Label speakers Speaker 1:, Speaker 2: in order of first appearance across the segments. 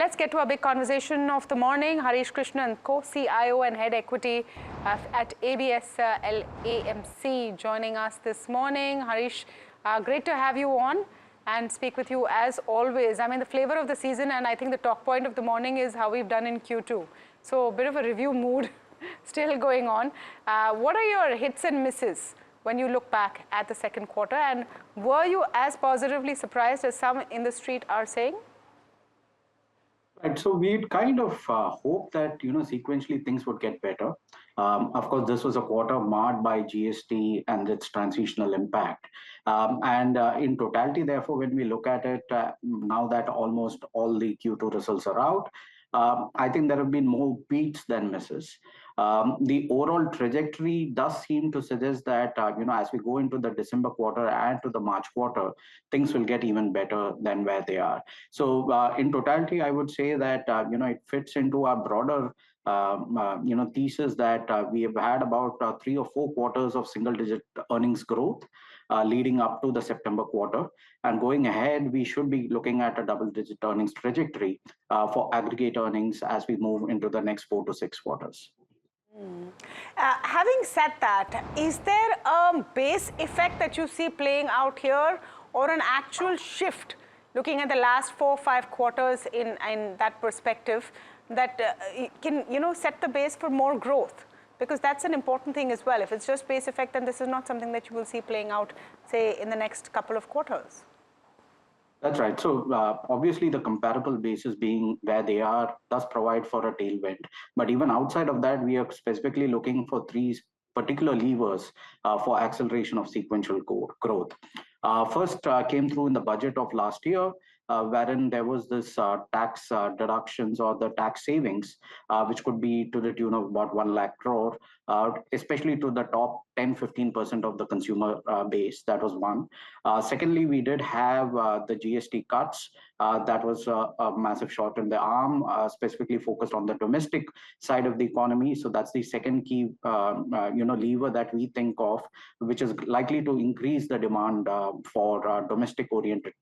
Speaker 1: let's get to our big conversation of the morning. Harish Krishnan, co-CIO and Head Equity at ABSLMF, joining us this morning. Harish, great to have you on and speak with you as always. I mean, the flavor of the season, and I think the talk point of the morning is how we've done in Q2. So a bit of a review mood still going on. What are your hits and misses when you look back at the second quarter? And were you as positively surprised as some in the street are saying?
Speaker 2: Right, so we'd kind of hoped that, sequentially things would get better. Of course, this was a quarter marred by GST and its transitional impact. In totality, therefore, when we look at it, now that almost all the Q2 results are out, I think there have been more beats than misses. The overall trajectory does seem to suggest that, as we go into the December quarter and to the March quarter, things will get even better than where they are. So in totality, I would say that, it fits into our broader thesis that we have had about 3 or 4 quarters of single-digit earnings growth leading up to the September quarter. And going ahead, we should be looking at a double-digit earnings trajectory for aggregate earnings as we move into the next 4 to 6 quarters.
Speaker 1: Having said that, is there a base effect that you see playing out here, or an actual shift, looking at the last 4 or 5 quarters in that perspective, that can set the base for more growth? Because that's an important thing as well. If it's just base effect, then this is not something that you will see playing out, say, in the next couple of quarters.
Speaker 2: That's right. So obviously the comparable basis being where they are does provide for a tailwind. But even outside of that, we are specifically looking for 3 particular levers for acceleration of sequential growth. First came through in the budget of last year, wherein there was this tax deductions or the tax savings, which could be to the tune of about 1 lakh crore, especially to the top 10-15% of the consumer base. That was one. Secondly, we did have the GST cuts. That was a massive shot in the arm, specifically focused on the domestic side of the economy. So that's the second key lever that we think of, which is likely to increase the demand for domestic-oriented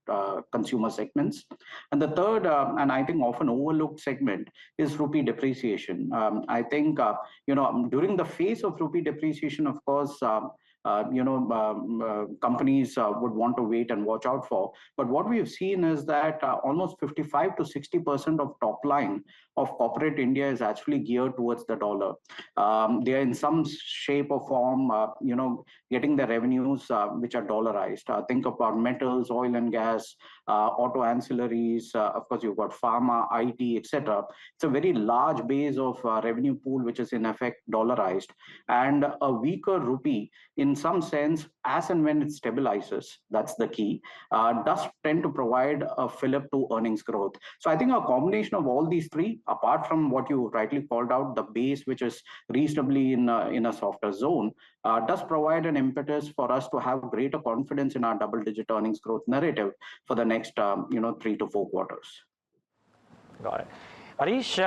Speaker 2: consumer segments. And the third, and I think often overlooked segment, is rupee depreciation. I think during the phase of rupee depreciation, of course, companies would want to wait and watch out for. But what we have seen is that almost 55 to 60% of top line of corporate India is actually geared towards the dollar. They are in some shape or form, getting the revenues which are dollarized. Think about metals, oil and gas, auto ancillaries. Of course, you've got pharma, IT, etc. It's a very large base of revenue pool which is in effect dollarized, and a weaker rupee, in some sense, as and when it stabilizes, that's the key, does tend to provide a fillip to earnings growth. So I think a combination of all these 3, apart from what you rightly called out, the base, which is reasonably in a softer zone, does provide an impetus for us to have greater confidence in our double-digit earnings growth narrative for the next 3 to 4 quarters.
Speaker 3: Got it. Harish,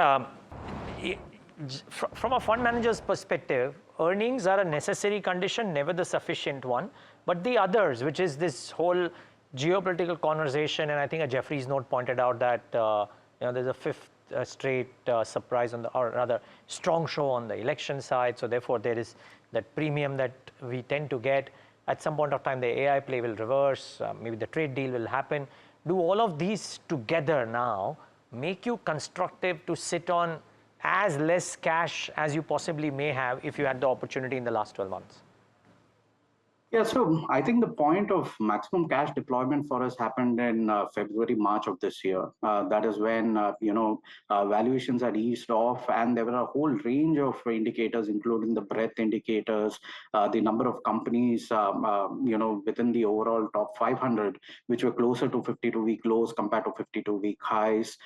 Speaker 3: from a fund manager's perspective, earnings are a necessary condition, never the sufficient one. But the others, which is this whole geopolitical conversation, and I think a Jeffrey's note pointed out that there's a 5th straight surprise or rather strong show on the election side. So therefore, there is that premium that we tend to get. At some point of time, the AI play will reverse. Maybe the trade deal will happen. Do all of these together now make you constructive to sit on as less cash as you possibly may have if you had the opportunity in the last 12 months?
Speaker 2: Yeah, so I think the point of maximum cash deployment for us happened in February, March of this year. That is when, valuations had eased off, and there were a whole range of indicators, including the breadth indicators, the number of companies, within the overall top 500, which were closer to 52-week lows compared to 52-week highs.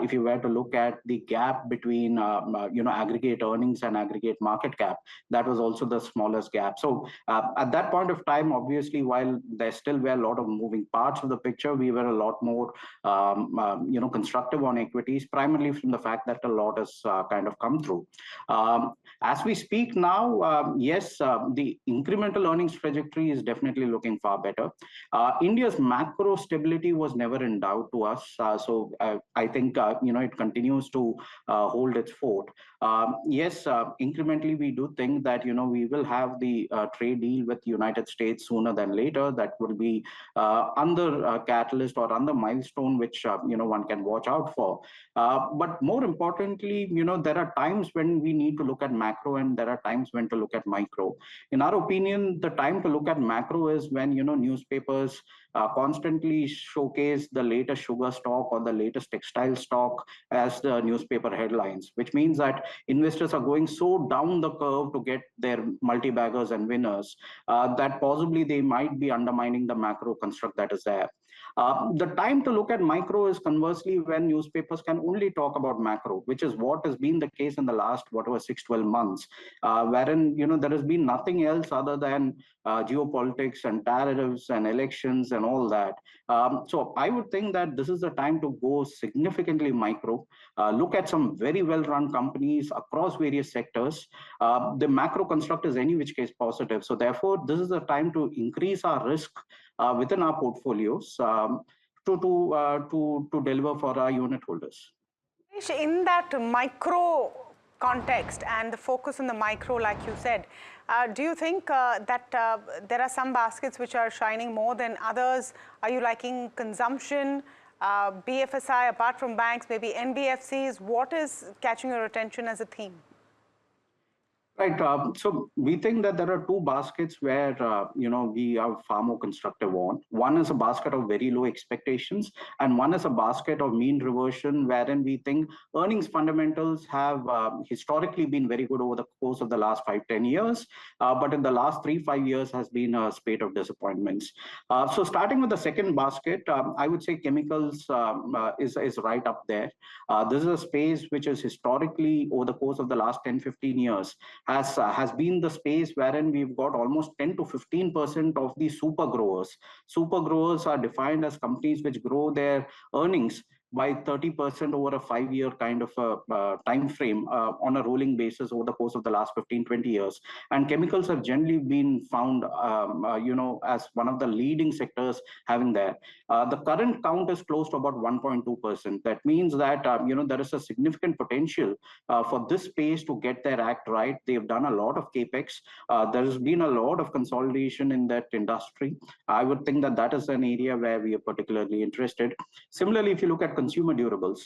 Speaker 2: If you were to look at the gap between, aggregate earnings and aggregate market cap, that was also the smallest gap. So at that point of of time, obviously, while there still were a lot of moving parts of the picture, we were a lot more, constructive on equities, primarily from the fact that a lot has kind of come through. As we speak now, yes, the incremental earnings trajectory is definitely looking far better. India's macro stability was never in doubt to us, so I think it continues to hold its fort. Yes, incrementally we do think that we will have the trade deal with the United States sooner than later. That will be under catalyst or under milestone, which one can watch out for. But more importantly, there are times when we need to look at macro, and there are times when to look at micro. In our opinion, the time to look at macro is when newspapers constantly showcase the latest sugar stock or the latest textile stock as the newspaper headlines, which means that investors are going so down the curve to get their multi-baggers and winners that possibly they might be undermining the macro construct that is there. The time to look at micro is conversely when newspapers can only talk about macro, which is what has been the case in the last, 6-12 months, wherein, there has been nothing else other than geopolitics and tariffs and elections and all that. So I would think that this is the time to go significantly micro, look at some very well-run companies across various sectors. The macro construct is any which case positive. So therefore, this is the time to increase our risk within our portfolios to deliver for our unit holders.
Speaker 1: In that micro context and the focus on the micro, like you said, do you think that there are some baskets which are shining more than others? Are you liking consumption, BFSI, apart from banks, maybe NBFCs? What is catching your attention as a theme?
Speaker 2: Right. So we think that there are two baskets where we are far more constructive on. One is a basket of very low expectations, and one is a basket of mean reversion, wherein we think earnings fundamentals have historically been very good over the course of the last 5-10 years, but in the last 3-5 years has been a spate of disappointments. So starting with the second basket, I would say chemicals is right up there. This is a space which is historically over the course of the last 10-15 years has been the space wherein we've got almost 10 to 15% of the super growers. Super growers are defined as companies which grow their earnings by 30% over a 5-year kind of a time frame on a rolling basis over the course of the last 15-20 years. And chemicals have generally been found, as one of the leading sectors having that. The current count is close to about 1.2%. That means that, there is a significant potential for this space to get their act right. They've done a lot of capex. There's been a lot of consolidation in that industry. I would think that that is an area where we are particularly interested. Similarly, if you look at consumer durables,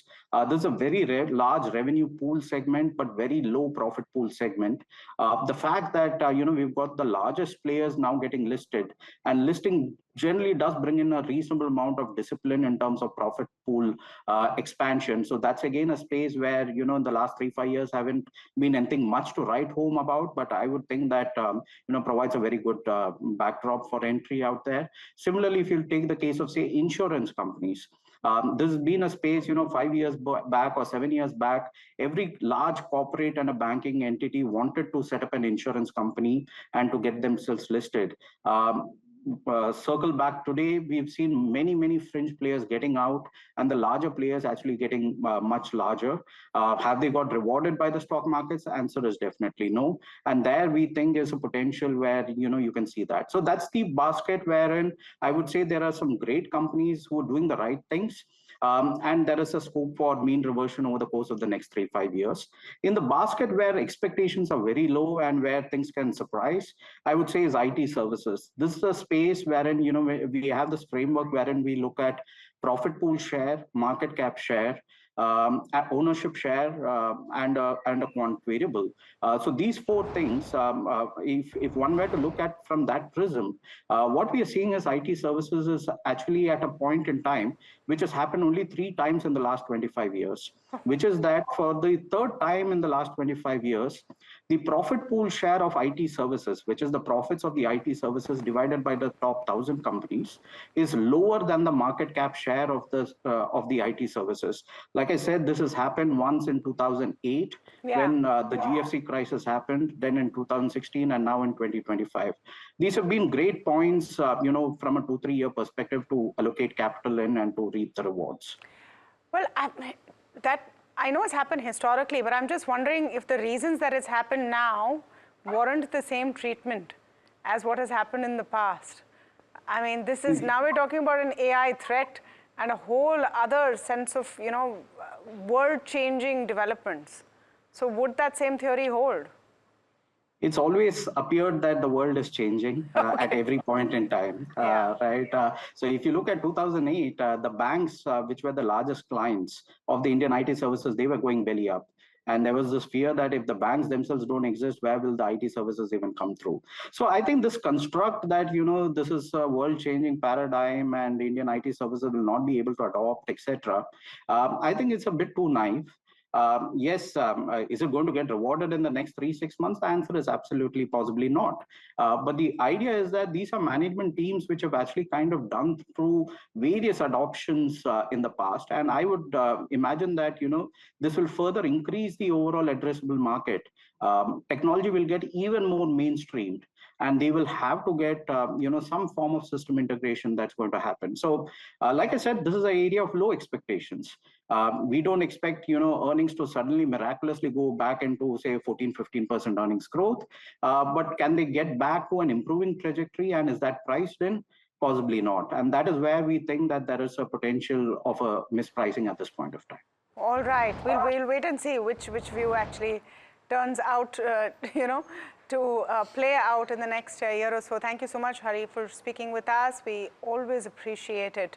Speaker 2: this is a very large revenue pool segment, but very low profit pool segment. The fact that, we've got the largest players now getting listed, and listing generally does bring in a reasonable amount of discipline in terms of profit pool expansion. So that's again a space where, in the last 3-5 years haven't been anything much to write home about, but I would think that, provides a very good backdrop for entry out there. Similarly, if you take the case of, say, insurance companies, this has been a space, 5 years back or 7 years back, every large corporate and a banking entity wanted to set up an insurance company and to get themselves listed. Circle back today, we've seen many fringe players getting out, and the larger players actually getting much larger. Have they got rewarded by the stock markets? The answer is definitely no. And there we think is a potential where you can see that. So that's the basket wherein I would say there are some great companies who are doing the right things. And there is a scope for mean reversion over the course of the next 3-5 years. In the basket where expectations are very low and where things can surprise, I would say is IT services. This is a space wherein, we have this framework wherein we look at profit pool share, market cap share, ownership share, and a quant variable. So these 4 things, if one were to look at from that prism, what we are seeing as IT services is actually at a point in time which has happened only 3 times in the last 25 years, which is that for the 3rd time in the last 25 years, the profit pool share of IT services, which is the profits of the IT services divided by the top 1,000 companies, is lower than the market cap share of the IT services. Like I said, this has happened once in 2008 when the GFC crisis happened, then in 2016, and now in 2025. These have been great points, from a 2-3 year perspective to allocate capital in and to reap the rewards.
Speaker 1: Well, I know it's happened historically, but I'm just wondering if the reasons that it's happened now warrant the same treatment as what has happened in the past. I mean, this is, now we're talking about an AI threat and a whole other sense of, world-changing developments. So would that same theory hold?
Speaker 2: It's always appeared that the world is changing at every point in time, right? So if you look at 2008, the banks, which were the largest clients of the Indian IT services, they were going belly up. And there was this fear that if the banks themselves don't exist, where will the IT services even come through? So I think this construct that, this is a world-changing paradigm and Indian IT services will not be able to adopt, etc. I think it's a bit too naive. Yes, is it going to get rewarded in the next 3-6 months? The answer is absolutely possibly not. But the idea is that these are management teams which have actually kind of done through various adoptions in the past. And I would imagine that, this will further increase the overall addressable market. Technology will get even more mainstreamed, and they will have to get some form of system integration that's going to happen. So like I said, this is an area of low expectations. We don't expect earnings to suddenly miraculously go back into, say, 14-15% earnings growth, but can they get back to an improving trajectory, and is that priced in? Possibly not. And that is where we think that there is a potential of a mispricing at this point of time.
Speaker 1: All right, we'll wait and see which view actually turns out, to play out in the next year or so. Thank you so much, Hari, for speaking with us. We always appreciate it.